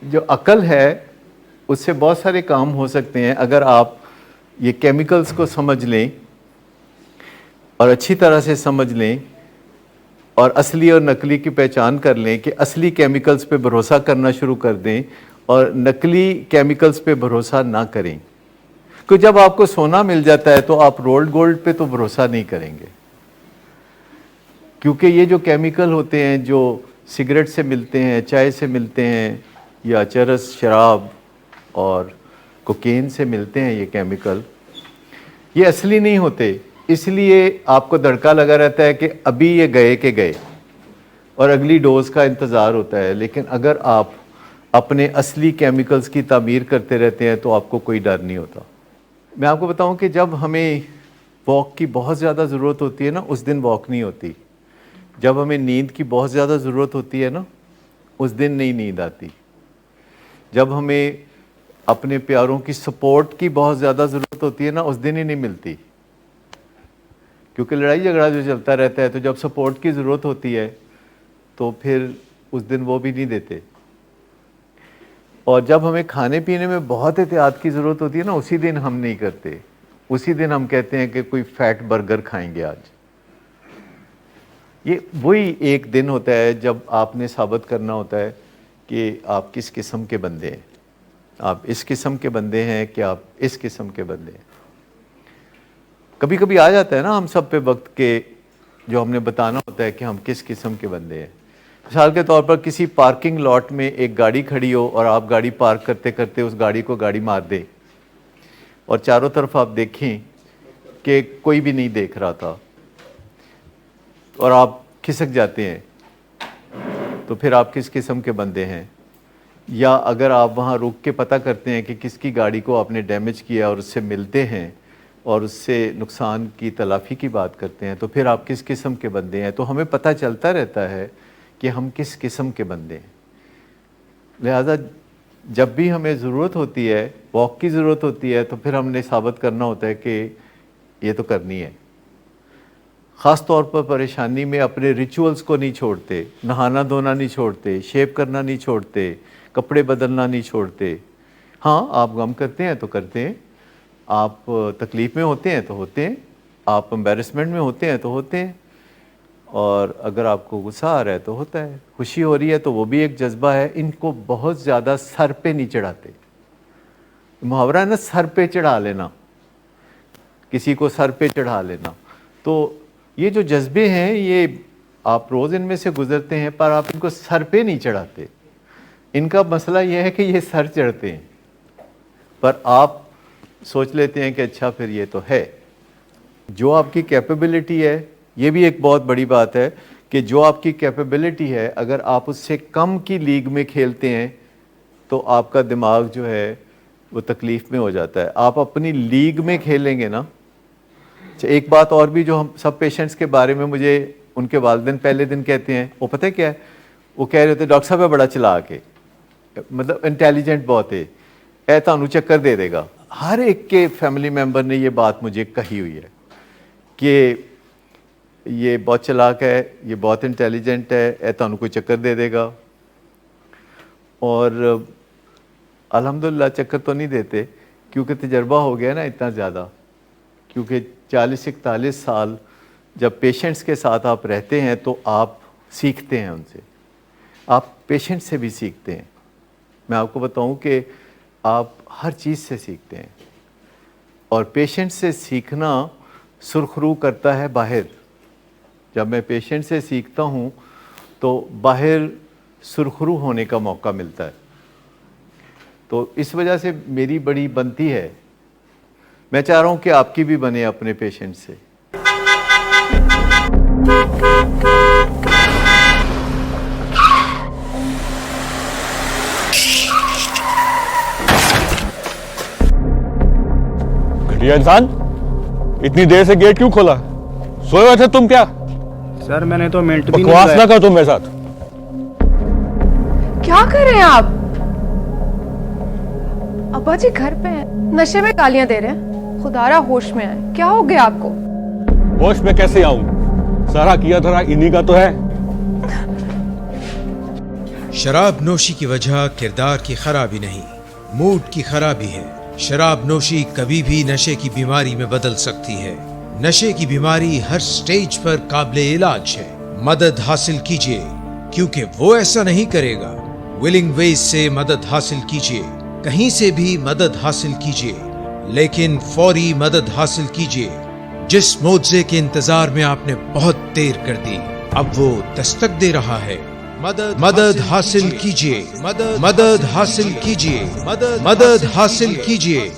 جو عقل ہے اس سے بہت سارے کام ہو سکتے ہیں اگر آپ یہ کیمیکلز کو سمجھ لیں اور اچھی طرح سے سمجھ لیں اور اصلی اور نقلی کی پہچان کر لیں کہ اصلی کیمیکلز پہ بھروسہ کرنا شروع کر دیں اور نقلی کیمیکلز پہ بھروسہ نہ کریں. کہ جب آپ کو سونا مل جاتا ہے تو آپ رولڈ گولڈ پہ تو بھروسہ نہیں کریں گے, کیونکہ یہ جو کیمیکل ہوتے ہیں جو سگریٹ سے ملتے ہیں, چائے سے ملتے ہیں, یا چرس, شراب اور کوکین سے ملتے ہیں, یہ کیمیکل یہ اصلی نہیں ہوتے. اس لیے آپ کو دھڑکا لگا رہتا ہے کہ ابھی یہ گئے کہ گئے اور اگلی ڈوز کا انتظار ہوتا ہے. لیکن اگر آپ اپنے اصلی کیمیکلز کی تعمیر کرتے رہتے ہیں تو آپ کو کوئی ڈر نہیں ہوتا. میں آپ کو بتاؤں کہ جب ہمیں واک کی بہت زیادہ ضرورت ہوتی ہے نا, اس دن واک نہیں ہوتی. جب ہمیں نیند کی بہت زیادہ ضرورت ہوتی ہے نا, اس دن نہیں نیند آتی. جب ہمیں اپنے پیاروں کی سپورٹ کی بہت زیادہ ضرورت ہوتی ہے نا, اس دن ہی نہیں ملتی. کیونکہ لڑائی جھگڑا جو چلتا رہتا ہے, تو جب سپورٹ کی ضرورت ہوتی ہے تو پھر اس دن وہ بھی نہیں دیتے. اور جب ہمیں کھانے پینے میں بہت احتیاط کی ضرورت ہوتی ہے نا, اسی دن ہم نہیں کرتے. اسی دن ہم کہتے ہیں کہ کوئی فیٹ برگر کھائیں گے آج. یہ وہی ایک دن ہوتا ہے جب آپ نے ثابت کرنا ہوتا ہے کہ آپ کس قسم کے بندے ہیں. آپ اس قسم کے بندے ہیں کہ آپ اس قسم کے بندے ہیں. کبھی کبھی آ جاتا ہے نا ہم سب پہ وقت کے جو ہم نے بتانا ہوتا ہے کہ ہم کس قسم کے بندے ہیں. مثال کے طور پر کسی پارکنگ لاٹ میں ایک گاڑی کھڑی ہو اور آپ گاڑی پارک کرتے کرتے اس گاڑی کو گاڑی مار دیں اور چاروں طرف آپ دیکھیں کہ کوئی بھی نہیں دیکھ رہا تھا اور آپ کھسک جاتے ہیں, تو پھر آپ کس قسم کے بندے ہیں. یا اگر آپ وہاں رک کے پتہ کرتے ہیں کہ کس کی گاڑی کو آپ نے ڈیمیج کیا اور اس سے ملتے ہیں اور اس سے نقصان کی تلافی کی بات کرتے ہیں, تو پھر آپ کس قسم کے بندے ہیں. تو ہمیں پتہ چلتا رہتا ہے کہ ہم کس قسم کے بندے ہیں. لہذا جب بھی ہمیں ضرورت ہوتی ہے, واک کی ضرورت ہوتی ہے, تو پھر ہم نے ثابت کرنا ہوتا ہے کہ یہ تو کرنی ہے. خاص طور پر پریشانی میں اپنے ریچولز کو نہیں چھوڑتے, نہانا دھونا نہیں چھوڑتے, شیو کرنا نہیں چھوڑتے, کپڑے بدلنا نہیں چھوڑتے. ہاں آپ غم کرتے ہیں تو کرتے ہیں, آپ تکلیف میں ہوتے ہیں تو ہوتے ہیں, آپ امبیرسمنٹ میں ہوتے ہیں تو ہوتے ہیں, اور اگر آپ کو غصہ آ رہا ہے تو ہوتا ہے, خوشی ہو رہی ہے تو وہ بھی ایک جذبہ ہے. ان کو بہت زیادہ سر پہ نہیں چڑھاتے. محاورہ ہے نا سر پہ چڑھا لینا, کسی کو سر پہ چڑھا لینا. تو یہ جو جذبے ہیں یہ آپ روز ان میں سے گزرتے ہیں, پر آپ ان کو سر پہ نہیں چڑھاتے. ان کا مسئلہ یہ ہے کہ یہ سر چڑھتے ہیں, پر آپ سوچ لیتے ہیں کہ اچھا پھر یہ تو ہے. جو آپ کی کیپیبلٹی ہے, یہ بھی ایک بہت بڑی بات ہے کہ جو آپ کی کیپیبلٹی ہے اگر آپ اس سے کم کی لیگ میں کھیلتے ہیں تو آپ کا دماغ جو ہے وہ تکلیف میں ہو جاتا ہے. آپ اپنی لیگ میں کھیلیں گے نا. ایک بات اور بھی جو ہم سب پیشنٹس کے بارے میں مجھے ان کے والدین پہلے دن کہتے ہیں, وہ پتہ کیا ہے, وہ کہہ رہے ہوتے ڈاکٹر صاحب ہے بڑا چلاک ہے, مطلب انٹیلیجنٹ بہت ہے, اے تانوں چکر دے دے گا. ہر ایک کے فیملی ممبر نے یہ بات مجھے کہی ہوئی ہے کہ یہ بہت چلاک ہے, یہ بہت انٹیلیجنٹ ہے, اے تانوں کوئی چکر دے دے گا. اور الحمدللہ چکر تو نہیں دیتے کیونکہ تجربہ ہو گیا نا اتنا زیادہ. کیونکہ 40-41 سال جب پیشنٹس کے ساتھ آپ رہتے ہیں تو آپ سیکھتے ہیں ان سے, آپ پیشنٹ سے بھی سیکھتے ہیں. میں آپ کو بتاؤں کہ آپ ہر چیز سے سیکھتے ہیں, اور پیشنٹ سے سیکھنا سرخرو کرتا ہے باہر. جب میں پیشنٹ سے سیکھتا ہوں تو باہر سرخرو ہونے کا موقع ملتا ہے. تو اس وجہ سے میری بڑی بنتی ہے, میں چاہ رہا ہوں کہ آپ کی بھی بنے اپنے پیشنٹ سے. گھٹیا انسان, اتنی دیر سے گیٹ کیوں کھولا؟ سوئے ہوئے تھے تم کیا؟ سر میں نے تو منٹ بھی بکواس نہ کر تم میرے ساتھ. کیا کر رہے ہیں آپ؟ ابا جی گھر پہ ہیں, نشے میں گالیاں دے رہے ہیں. خدارا ہوش میں آئے, کیا ہو گیا آپ کو؟ ہوش میں کیسے آؤں؟ سارا کیا دھرا انہی کا تو ہے. شراب نوشی کی وجہ کردار کی خرابی نہیں، موڈ کی خرابی ہے۔ شراب نوشی کبھی بھی نشے کی بیماری میں بدل سکتی ہے۔ نشے کی بیماری ہر سٹیج پر قابل علاج ہے۔ مدد حاصل کیجیے، کیونکہ وہ ایسا نہیں کرے گا۔ ولنگ ویز سے مدد حاصل کیجیے، کہیں سے بھی مدد حاصل کیجیے، لیکن فوری مدد حاصل کیجیے۔ جس معجزے کے انتظار میں آپ نے بہت دیر کر دی، اب وہ دستک دے رہا ہے۔ مدد حاصل کیجیے، مدد حاصل کیجیے، مدد حاصل کیجیے۔